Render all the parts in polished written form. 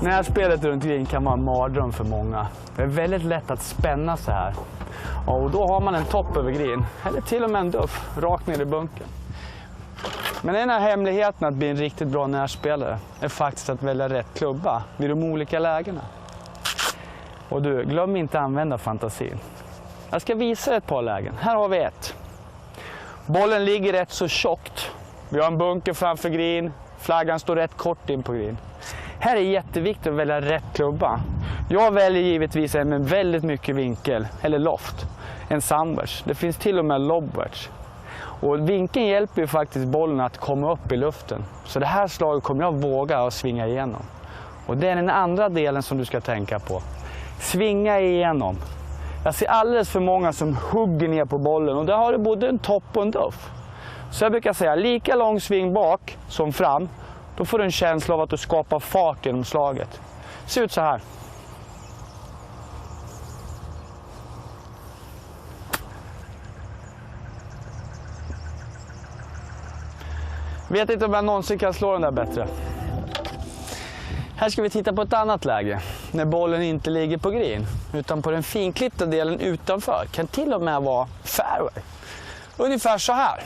Närspelet runt green kan vara en mardröm för många. Det är väldigt lätt att spänna så här. Och då har man en topp över green, eller till och med en duff, rakt ner i bunken. Men en av hemligheterna att bli en riktigt bra närspelare är faktiskt att välja rätt klubba vid de olika lägena. Och du, glöm inte att använda fantasin. Jag ska visa dig ett par lägen. Här har vi ett. Bollen ligger rätt så tjockt. Vi har en bunker framför green. Flaggan står rätt kort in på green. Här är jätteviktigt att välja rätt klubba. Jag väljer givetvis en med väldigt mycket vinkel, eller loft. En sandwich. Det finns till och med lobwedge. Och vinkeln hjälper ju faktiskt bollen att komma upp i luften. Så det här slaget kommer jag våga att svinga igenom. Och det är den andra delen som du ska tänka på. Svinga igenom. Jag ser alldeles för många som hugger ner på bollen och där har du både en topp och en duff. Så jag brukar säga lika lång sving bak som fram. Då får du en känsla av att du skapar fart genom slaget. Se ut så här. Vet inte om jag någonsin kan slå den där bättre. Här ska vi titta på ett annat läge. När bollen inte ligger på green utan på den finklippta delen utanför. Kan till och med vara fairway. Ungefär så här.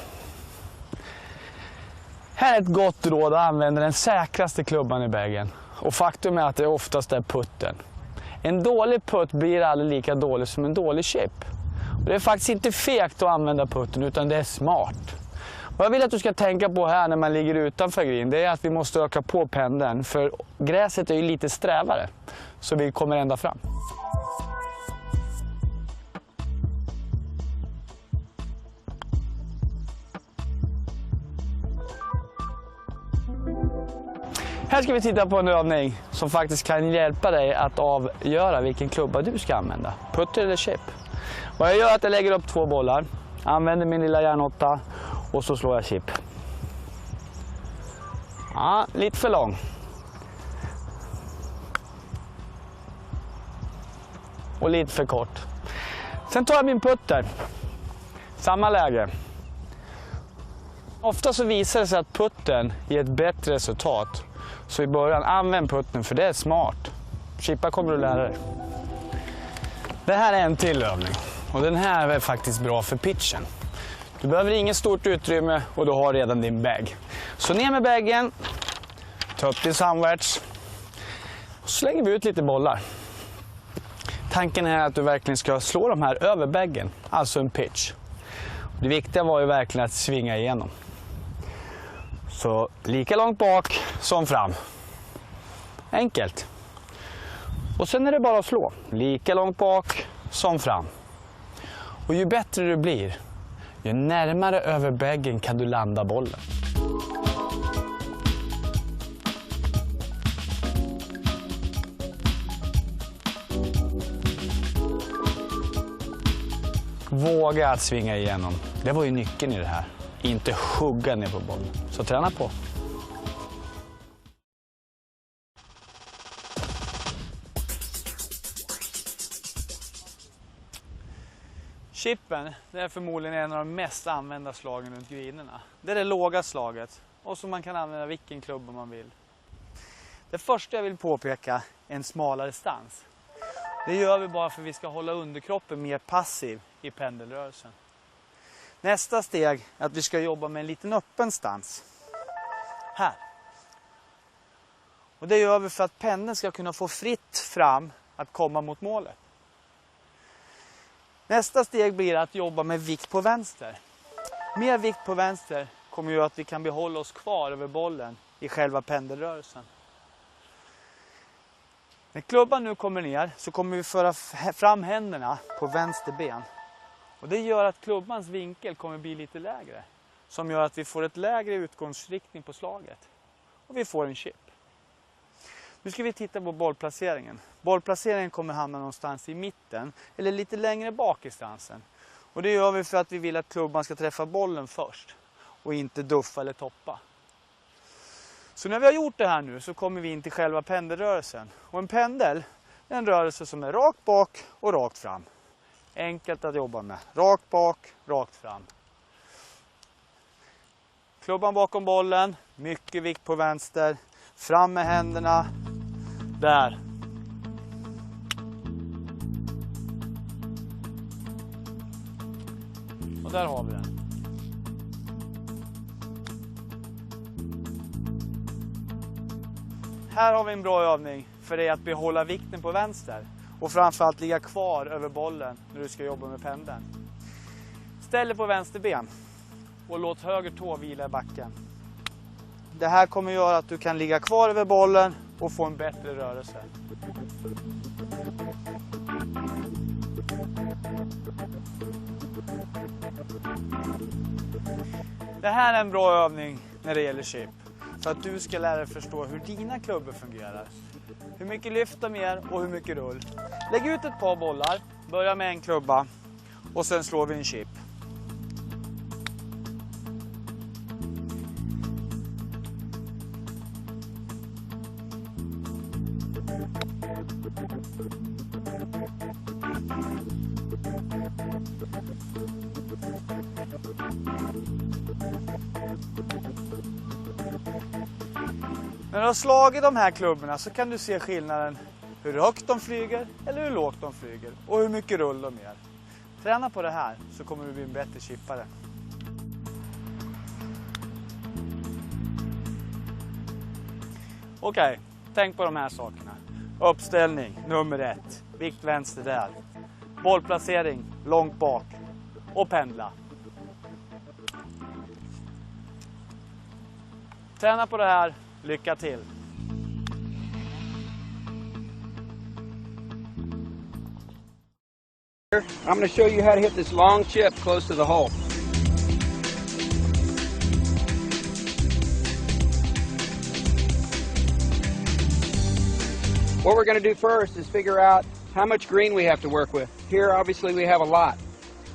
Här är ett gott råd att använda den säkraste klubban i baggen. Och faktum är att det oftast är putten. En dålig putt blir aldrig lika dålig som en dålig chip. Och det är faktiskt inte fegt att använda putten utan det är smart. Vad jag vill att du ska tänka på här när man ligger utanför green, det är att vi måste öka på pendeln. För gräset är ju lite strävare, så vi kommer ända fram. Här ska vi titta på en övning som faktiskt kan hjälpa dig att avgöra vilken klubba du ska använda. Putter eller chip. Vad jag gör är att jag lägger upp 2 bollar, använder min lilla järnåtta. Och så slår jag chip. Ja, lite för lång. Och lite för kort. Sen tar jag min putter. Samma läge. Ofta så visar det sig att putten ger ett bättre resultat. Så i början, använd putten för det är smart. Chippa kommer du lära dig. Det här är en till övning. Och den här är faktiskt bra för pitchen. Du behöver inget stort utrymme och du har redan din bag. Så ner med baggen, ta upp din sandwich och så lägger vi ut lite bollar. Tanken är att du verkligen ska slå de här över baggen, alltså en pitch. Det viktiga var ju verkligen att svinga igenom. Så lika långt bak som fram. Enkelt. Och sen är det bara att slå. Lika långt bak som fram. Och ju bättre du blir, ju närmare över baggen kan du landa bollen. Våga att svinga igenom. Det var ju nyckeln i det här. Inte hugga ner på bollen. Så träna på. Chippen, det är förmodligen en av de mest använda slagen runt greenerna. Det är det låga slaget och så man kan använda vilken klubba man vill. Det första jag vill påpeka är en smalare stans. Det gör vi bara för att vi ska hålla underkroppen mer passiv i pendelrörelsen. Nästa steg är att vi ska jobba med en liten öppen stans. Här. Och det gör vi för att pendeln ska kunna få fritt fram att komma mot målet. Nästa steg blir att jobba med vikt på vänster. Mer vikt på vänster kommer göra att vi kan behålla oss kvar över bollen i själva pendelrörelsen. När klubban nu kommer ner så kommer vi föra fram händerna på vänster ben. Och det gör att klubbans vinkel kommer bli lite lägre. Som gör att vi får ett lägre utgångsriktning på slaget. Och vi får en chip. Nu ska vi titta på bollplaceringen. Bollplaceringen kommer hamna någonstans i mitten eller lite längre bak i stansen. Och det gör vi för att vi vill att klubban ska träffa bollen först och inte duffa eller toppa. Så när vi har gjort det här nu så kommer vi in till själva pendelrörelsen. Och en pendel är en rörelse som är rakt bak och rakt fram. Enkelt att jobba med. Rakt bak, rakt fram. Klubban bakom bollen, mycket vikt på vänster. Fram med händerna, Där. Och där har vi den. Här har vi en bra övning för dig att behålla vikten på vänster. Och framförallt ligga kvar över bollen när du ska jobba med pendeln. Ställ dig på vänster ben och låt höger tå vila i backen. Det här kommer göra att du kan ligga kvar över bollen och få en bättre rörelse. Det här är en bra övning när det gäller chip. För att du ska lära dig förstå hur dina klubbor fungerar. Hur mycket lyft de ger och hur mycket rull. Lägg ut ett par bollar, börja med en klubba och sen slår vi en chip. När du har slagit de här klubborna så kan du se skillnaden hur högt de flyger eller hur lågt de flyger och hur mycket rull de ger. Träna på det här så kommer du bli en bättre chippare. Okej, tänk på de här sakerna. Uppställning nummer 1, vikt vänster där. Bollplacering långt bak och pendla. Träna på det här. Lycka till! I'm going to show you how to hit this long chip close to the hole. What we're going to do first is figure out how much green we have to work with. Here obviously we have a lot.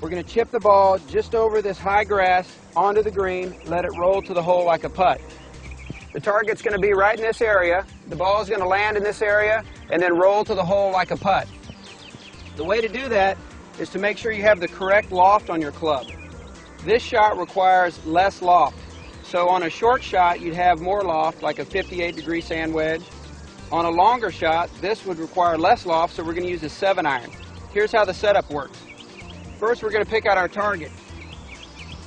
We're going to chip the ball just over this high grass onto the green, let it roll to the hole like a putt. The target's going to be right in this area. The ball is going to land in this area and then roll to the hole like a putt. The way to do that is to make sure you have the correct loft on your club. This shot requires less loft. So on a short shot, you'd have more loft, like a 58-degree sand wedge. On a longer shot, this would require less loft, so we're going to use a 7-iron. Here's how the setup works. First, we're going to pick out our target.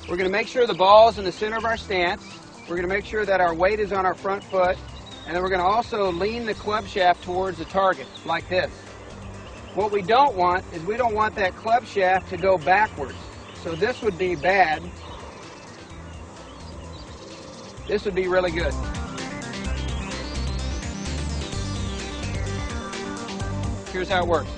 We're going to make sure the ball is in the center of our stance. We're going to make sure that our weight is on our front foot, and then we're going to also lean the club shaft towards the target, like this. What we don't want is we don't want that club shaft to go backwards. So this would be bad. This would be really good. Here's how it works.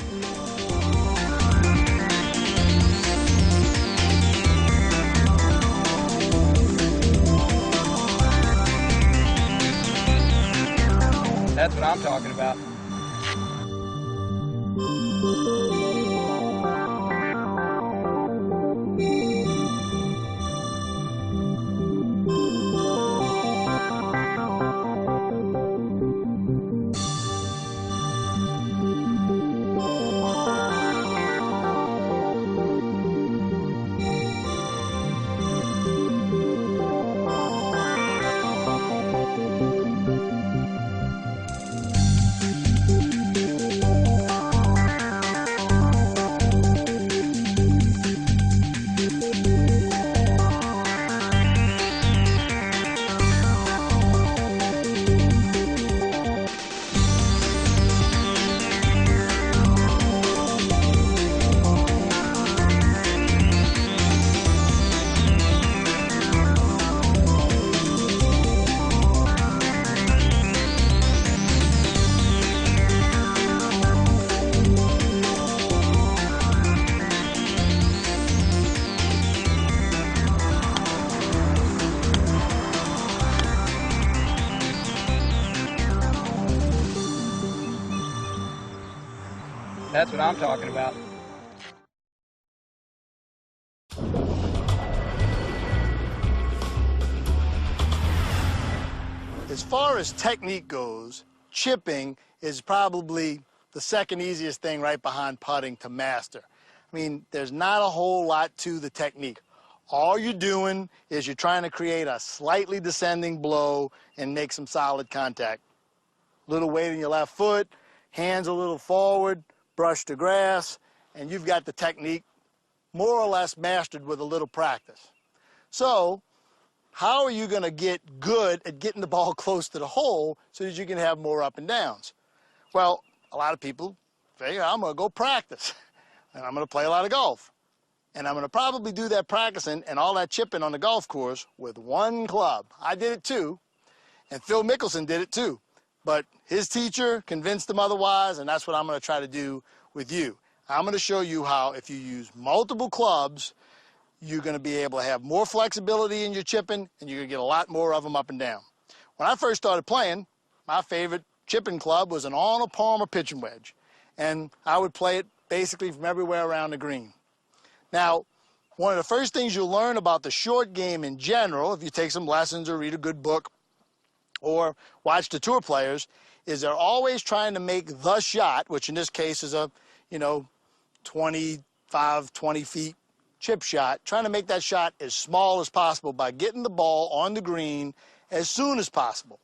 That's what I'm talking about. That's what I'm talking about. As far as technique goes, chipping is probably the second easiest thing right behind putting to master. I mean, there's not a whole lot to the technique. All you're doing is you're trying to create a slightly descending blow and make some solid contact. little weight in your left foot, hands a little forward, brush the grass, and you've got the technique more or less mastered with a little practice. So, how are you going to get good at getting the ball close to the hole so that you can have more up and downs? Well, a lot of people figure, I'm going to go practice, and I'm going to play a lot of golf. And I'm going to probably do that practicing and all that chipping on the golf course with one club. I did it too, and Phil Mickelson did it too. But his teacher convinced him otherwise, and that's what I'm going to try to do with you. I'm going to show you how, if you use multiple clubs, you're going to be able to have more flexibility in your chipping, and you're going to get a lot more of them up and down. When I first started playing, my favorite chipping club was an Arnold Palmer pitching wedge, and I would play it basically from everywhere around the green. Now, one of the first things you'll learn about the short game in general, if you take some lessons or read a good book or watch the tour players, is they're always trying to make the shot, which in this case is a, 25, 20 feet chip shot, trying to make that shot as small as possible by getting the ball on the green as soon as possible.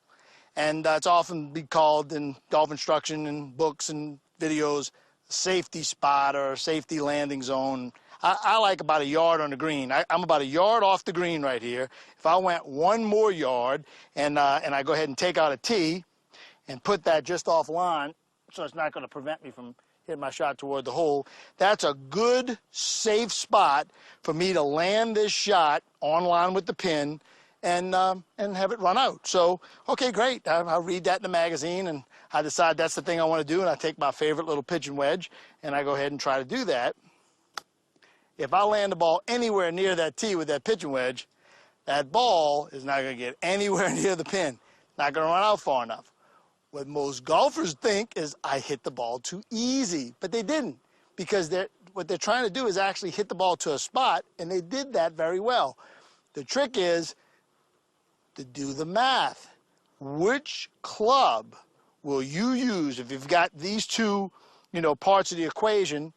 And it's often be called in golf instruction and books and videos, safety spot or safety landing zone. I like about a yard on the green. I'm about a yard off the green right here. If I went one more yard and I go ahead and take out a tee and put that just off line, so it's not going to prevent me from hitting my shot toward the hole, that's a good, safe spot for me to land this shot on line with the pin and have it run out. So, okay, great. I'll read that in the magazine, and I decide that's the thing I want to do, and I take my favorite little pitching wedge, and I go ahead and try to do that. If I land the ball anywhere near that tee with that pitching wedge, that ball is not going to get anywhere near the pin. Not going to run out far enough. What most golfers think is I hit the ball too easy, but they didn't, because what they're trying to do is actually hit the ball to a spot, and they did that very well. The trick is to do the math. Which club will you use if you've got these two, parts of the equation,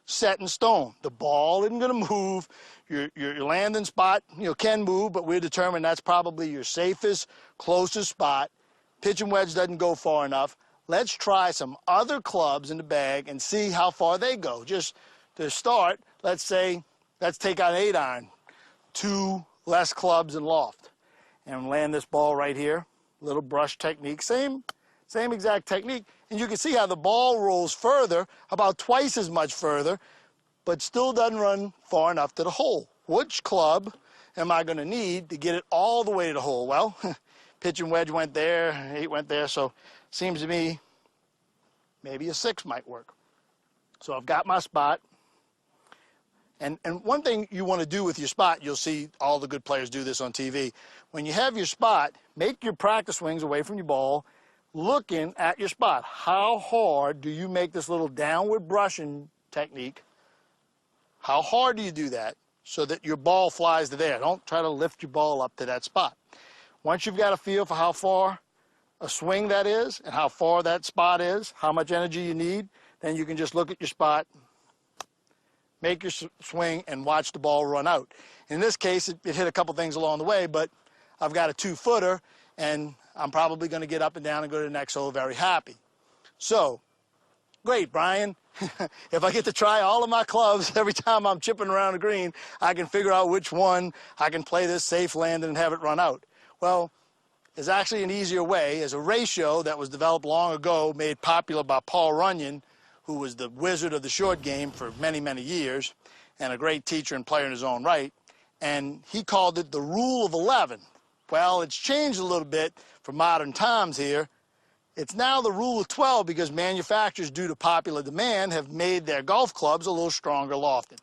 set in stone? The ball isn't going to move. Your landing spot, can move, but we're determined that's probably your safest, closest spot. Pitching wedge doesn't go far enough. Let's try some other clubs in the bag and see how far they go. Just to start, let's take out an 8-iron, 2 less clubs and loft, and land this ball right here. Little brush technique, same exact technique. And you can see how the ball rolls further, about twice as much further, but still doesn't run far enough to the hole. Which club am I going to need to get it all the way to the hole? Well, pitching wedge went there, 8 went there, so seems to me maybe a 6 might work. So I've got my spot. And one thing you want to do with your spot, you'll see all the good players do this on TV. When you have your spot, make your practice swings away from your ball, looking at your spot. How hard do you make this little downward brushing technique? How hard do you do that so that your ball flies to there? Don't try to lift your ball up to that spot. Once you've got a feel for how far a swing that is and how far that spot is, how much energy you need, then you can just look at your spot, make your swing, and watch the ball run out. In this case, it hit a couple things along the way, but I've got a 2-footer, and I'm probably going to get up and down and go to the next hole very happy. So, great, Brian. If I get to try all of my clubs every time I'm chipping around the green, I can figure out which one I can play this safe landing and have it run out. Well, there's actually an easier way. There's a ratio that was developed long ago, made popular by Paul Runyon, who was the wizard of the short game for many, many years, and a great teacher and player in his own right. And he called it the Rule of 11. Well, it's changed a little bit for modern times here. It's now the Rule of 12 because manufacturers, due to popular demand, have made their golf clubs a little stronger lofted.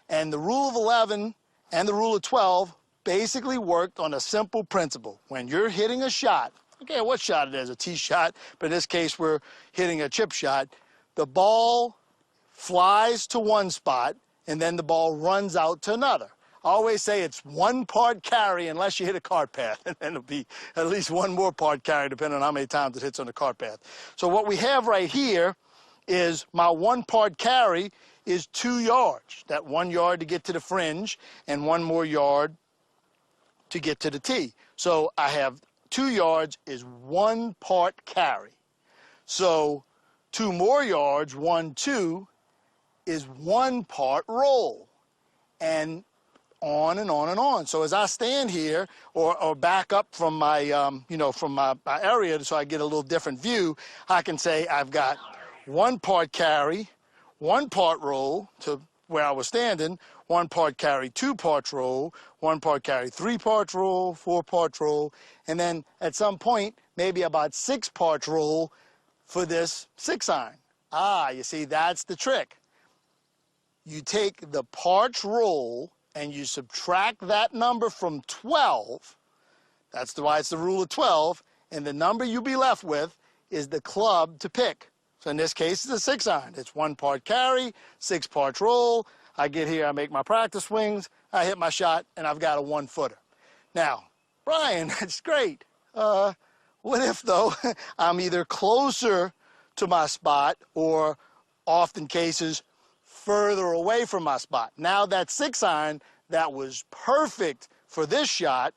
And the Rule of 11 and the Rule of 12 basically worked on a simple principle. When you're hitting a shot, okay, what shot it is, a tee shot, but in this case we're hitting a chip shot, the ball flies to one spot and then the ball runs out to another. I always say it's 1 part carry unless you hit a cart path, and then it'll be at least 1 more part carry depending on how many times it hits on the cart path. So what we have right here is my 1 part carry is 2 yards. That 1 yard to get to the fringe and 1 more yard to get to the tee. So I have 2 yards is 1 part carry. So 2 more yards, 1, 2, is 1 part roll. And on and on and on. So as I stand here or back up from my, from my area so I get a little different view, I can say I've got 1 part carry, 1 part roll to where I was standing, 1 part carry, 2 parts roll, 1 part carry, 3 parts roll, 4 parts roll, and then at some point, maybe about 6 parts roll for this 6-iron. You see, that's the trick. You take the parts roll and you subtract that number from 12. That's why it's the rule of 12. And the number you'll be left with is the club to pick. So in this case, it's a 6-iron. It's 1 part carry, 6 parts roll. I get here, I make my practice swings, I hit my shot, and I've got a 1-footer. Now, Brian, that's great. What if, though, I'm either closer to my spot or, often cases, further away from my spot? Now that 6-iron that was perfect for this shot,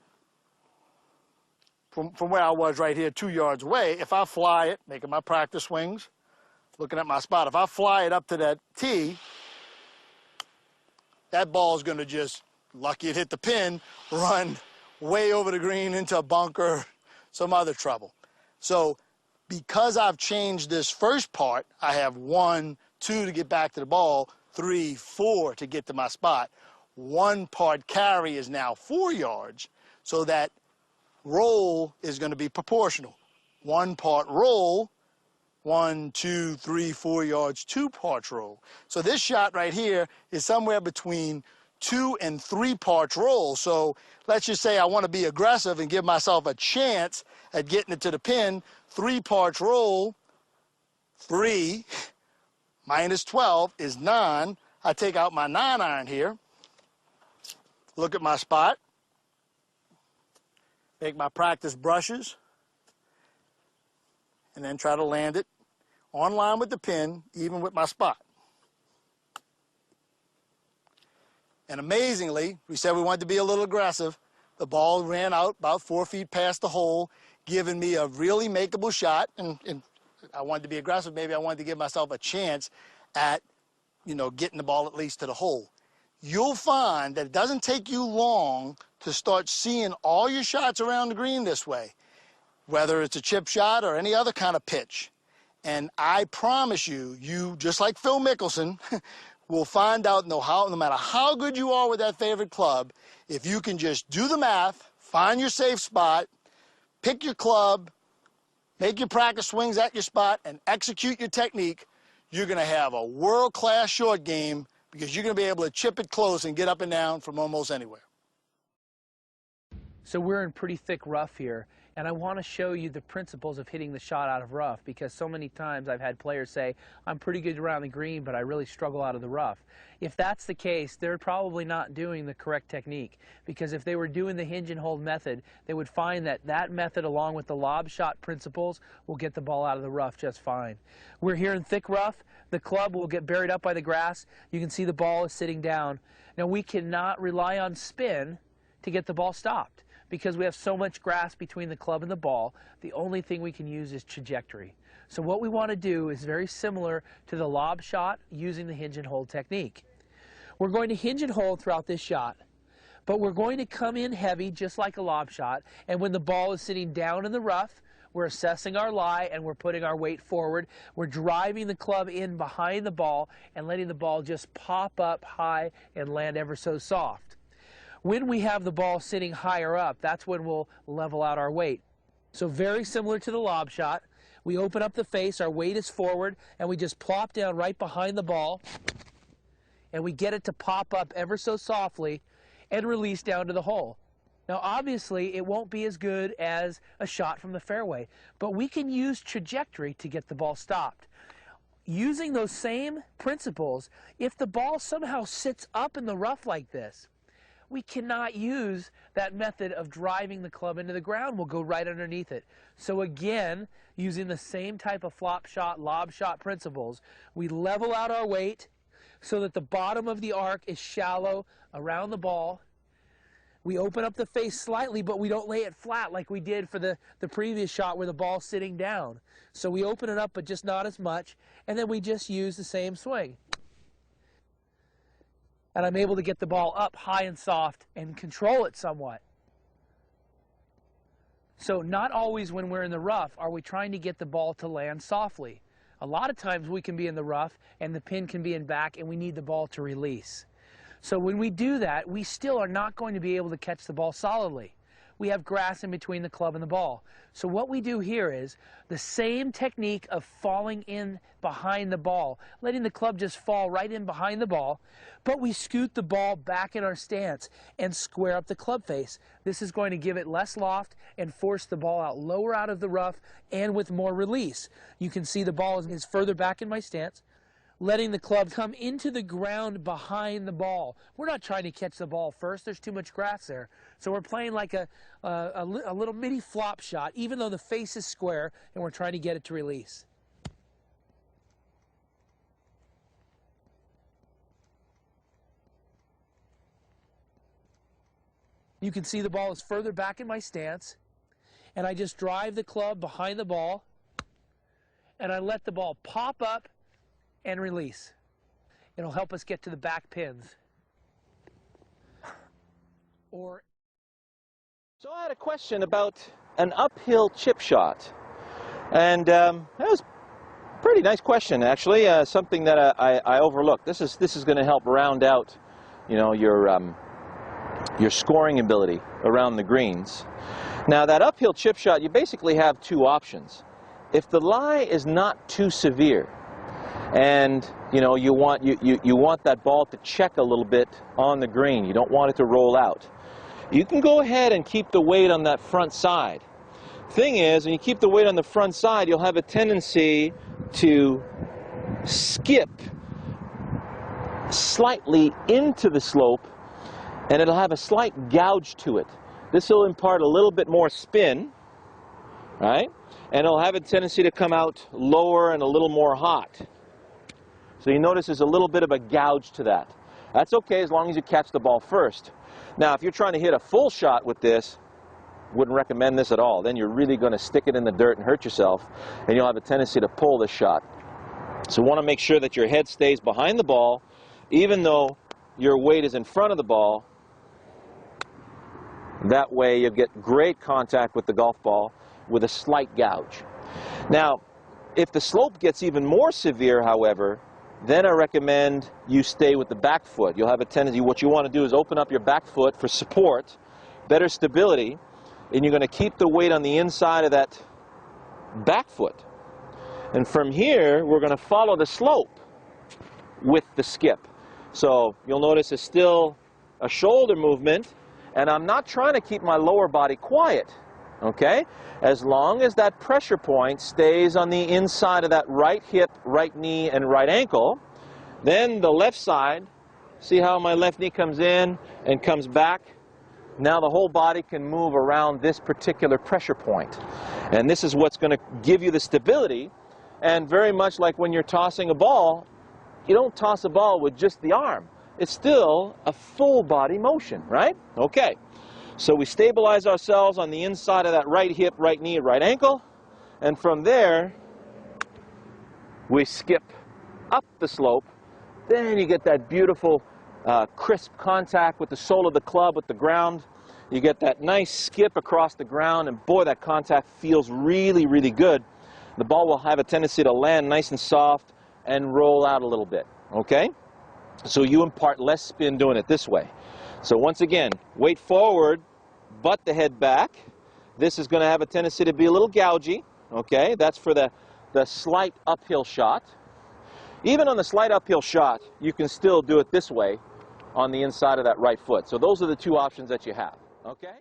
from where I was right here 2 yards away, if I fly it, making my practice swings, looking at my spot, if I fly it up to that tee, that ball is going to just, lucky it hit the pin, run way over the green into a bunker, some other trouble. So because I've changed this first part, I have 1, 2 to get back to the ball, 3, 4 to get to my spot. 1 part carry is now 4 yards, so that roll is going to be proportional. 1 part roll, 1, 2, 3, 4 yards, 2 parts roll. So this shot right here is somewhere between 2 and 3 parts roll. So let's just say I want to be aggressive and give myself a chance at getting it to the pin. 3 parts roll, 3 minus 12 is 9. I take out my 9-iron here, look at my spot, make my practice brushes, and then try to land it on line with the pin, even with my spot. And amazingly, we said we wanted to be a little aggressive. The ball ran out about 4 feet past the hole, giving me a really makeable shot. And I wanted to be aggressive. Maybe I wanted to give myself a chance at, getting the ball at least to the hole. You'll find that it doesn't take you long to start seeing all your shots around the green this way, whether it's a chip shot or any other kind of pitch. And I promise you, just like Phil Mickelson, will find out no matter how good you are with that favorite club, if you can just do the math, find your safe spot, pick your club, make your practice swings at your spot, and execute your technique, you're going to have a world-class short game because you're going to be able to chip it close and get up and down from almost anywhere. So we're in pretty thick rough here, and I want to show you the principles of hitting the shot out of rough, because so many times I've had players say, I'm pretty good around the green, but I really struggle out of the rough. If that's the case, they're probably not doing the correct technique, because if they were doing the hinge and hold method, they would find that that method, along with the lob shot principles, will get the ball out of the rough just fine. We're here in thick rough. The club will get buried up by the grass. You can see the ball is sitting down. Now, we cannot rely on spin to get the ball stopped, because we have so much grass between the club and the ball. The only thing we can use is trajectory. So what we want to do is very similar to the lob shot using the hinge and hold technique. We're going to hinge and hold throughout this shot, but we're going to come in heavy just like a lob shot, and when the ball is sitting down in the rough, we're assessing our lie and we're putting our weight forward. We're driving the club in behind the ball and letting the ball just pop up high and land ever so soft. When we have the ball sitting higher up, that's when we'll level out our weight. So very similar to the lob shot, we open up the face, our weight is forward, and we just plop down right behind the ball, and we get it to pop up ever so softly and release down to the hole. Now obviously it won't be as good as a shot from the fairway, but we can use trajectory to get the ball stopped. Using those same principles, if the ball somehow sits up in the rough like this, we cannot use that method of driving the club into the ground. We'll go right underneath it. So again, using the same type of flop shot, lob shot principles, we level out our weight so that the bottom of the arc is shallow around the ball. We open up the face slightly, but we don't lay it flat like we did for the previous shot where the ball's sitting down. So we open it up, but just not as much, and then we just use the same swing. And I'm able to get the ball up high and soft and control it somewhat. So not always when we're in the rough are we trying to get the ball to land softly. A lot of times we can be in the rough and the pin can be in back and we need the ball to release. So when we do that, we still are not going to be able to catch the ball solidly. We have grass in between the club and the ball. So what we do here is the same technique of falling in behind the ball, letting the club just fall right in behind the ball, but we scoot the ball back in our stance and square up the club face. This is going to give it less loft and force the ball out lower out of the rough and with more release. You can see the ball is further back in my stance, letting the club come into the ground behind the ball. We're not trying to catch the ball first. There's too much grass there. So we're playing like a little mini flop shot, even though the face is square, and we're trying to get it to release. You can see the ball is further back in my stance, and I just drive the club behind the ball, and I let the ball pop up and release. It'll help us get to the back pins. So I had a question about an uphill chip shot, and that was a pretty nice question, actually. Something that I overlooked. This is going to help round out, you know, your scoring ability around the greens. Now that uphill chip shot, you basically have two options. If the lie is not too severe, and you know you want that ball to check a little bit on the green, you don't want it to roll out, you can go ahead and keep the weight on that front side. Thing is, when you keep the weight on the front side, you'll have a tendency to skip slightly into the slope, and it'll have a slight gouge to it. This will impart a little bit more spin, right? And it'll have a tendency to come out lower and a little more hot. So you notice there's a little bit of a gouge to that. That's okay as long as you catch the ball first. Now, if you're trying to hit a full shot with this, wouldn't recommend this at all. Then you're really going to stick it in the dirt and hurt yourself, and you'll have a tendency to pull this shot. So you want to make sure that your head stays behind the ball, even though your weight is in front of the ball. That way you'll get great contact with the golf ball with a slight gouge. Now, if the slope gets even more severe, however, then I recommend you stay with the back foot. You'll have a tendency, what you want to do is open up your back foot for support, better stability, and you're going to keep the weight on the inside of that back foot. And from here, we're going to follow the slope with the skip. So you'll notice it's still a shoulder movement, and I'm not trying to keep my lower body quiet, okay? As long as that pressure point stays on the inside of that right hip, right knee, and right ankle, then the left side, see how my left knee comes in and comes back? Now the whole body can move around this particular pressure point. And this is what's going to give you the stability. And very much like when you're tossing a ball, you don't toss a ball with just the arm. It's still a full body motion, right? Okay. So we stabilize ourselves on the inside of that right hip, right knee, right ankle, and from there we skip up the slope. Then you get that beautiful crisp contact with the sole of the club with the ground. You get that nice skip across the ground, and boy, that contact feels really, really good. The ball will have a tendency to land nice and soft and roll out a little bit, okay? So you impart less spin doing it this way. So once again, weight forward, butt the head back. This is going to have a tendency to be a little gougy, okay? That's for the slight uphill shot. Even on the slight uphill shot, you can still do it this way on the inside of that right foot. So those are the two options that you have, okay?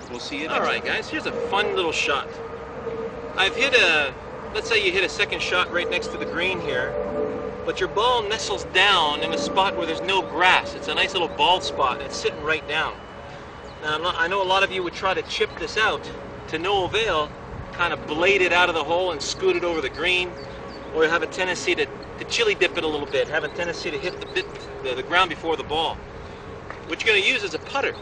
We'll see you. All right, guys, here's a fun little shot. I've hit let's say you hit a second shot right next to the green here, but your ball nestles down in a spot where there's no grass. It's a nice little bald spot. It's sitting right down. Now, I know a lot of you would try to chip this out to no avail, kind of blade it out of the hole and scoot it over the green, or you have a tendency to chili dip it a little bit, have a tendency to hit the ground before the ball. what you're going to use is a putter.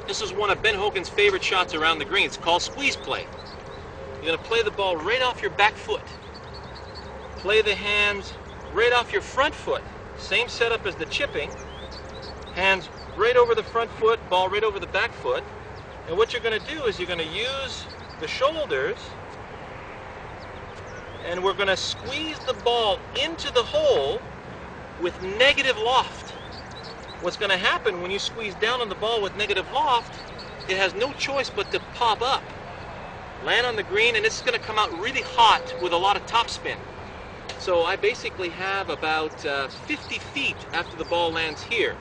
This is one of Ben Hogan's favorite shots around the green. It's called squeeze play. You're going to play the ball right off your back foot. Play the hands right off your front foot. Same setup as the chipping. Hands right over the front foot, ball right over the back foot. And what you're going to do is you're going to use the shoulders, and we're going to squeeze the ball into the hole with negative loft. What's going to happen when you squeeze down on the ball with negative loft, it has no choice but to pop up, land on the green, and it's going to come out really hot with a lot of topspin. So I basically have about 50 feet after the ball lands here.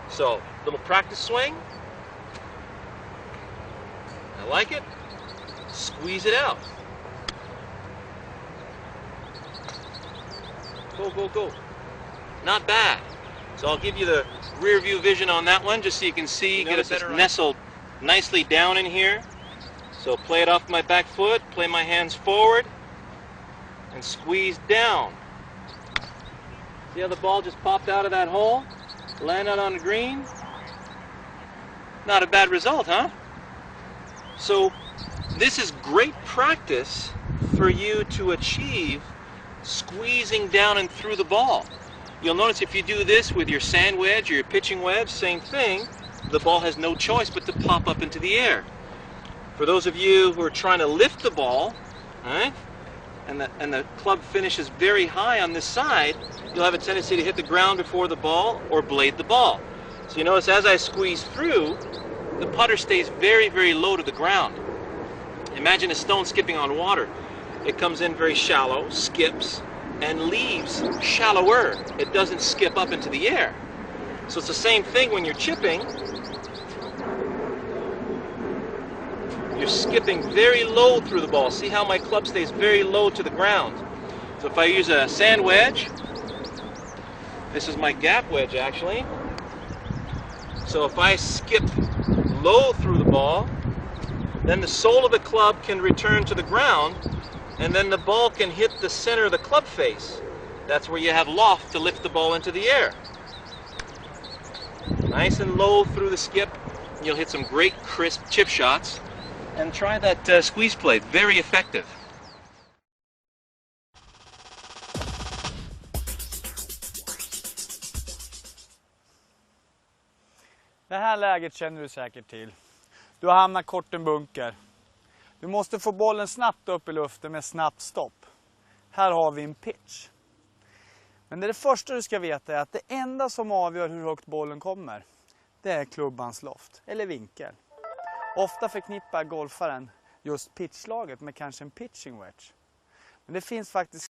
So, little practice swing. I like it. Squeeze it out. Go, go, go. Not bad. So I'll give you the rear view vision on that one just so you can see, get us nestled nicely down in here. So play it off my back foot, play my hands forward, and squeeze down. See how the ball just popped out of that hole? Landed on the green. Not a bad result, huh? So this is great practice for you to achieve squeezing down and through the ball. You'll notice if you do this with your sand wedge or your pitching wedge, same thing, the ball has no choice but to pop up into the air. For those of you who are trying to lift the ball, right, and the club finishes very high on this side, you'll have a tendency to hit the ground before the ball or blade the ball. So you notice as I squeeze through, the putter stays very, very low to the ground. Imagine a stone skipping on water. It comes in very shallow, skips, and leaves shallower. It doesn't skip up into the air. So it's the same thing when you're chipping. You're skipping very low through the ball. See how my club stays very low to the ground. So if I use a sand wedge, this is my gap wedge actually. So if I skip low through the ball, then the sole of the club can return to the ground, and then the ball can hit the center of the club face. That's where you have loft to lift the ball into the air. Nice and low through the skip. You'll hit some great crisp chip shots. And try that squeeze play. Very effective. Det här läget känner du säkert till. Du har hamnat kort en bunker. Du måste få bollen snabbt upp i luften med snabbt stopp. Här har vi en pitch. Men det första du ska veta är att det enda som avgör hur högt bollen kommer, det är klubbans loft eller vinkel. Ofta förknippar golfaren just pitchlaget med kanske en pitching wedge. Men det finns faktiskt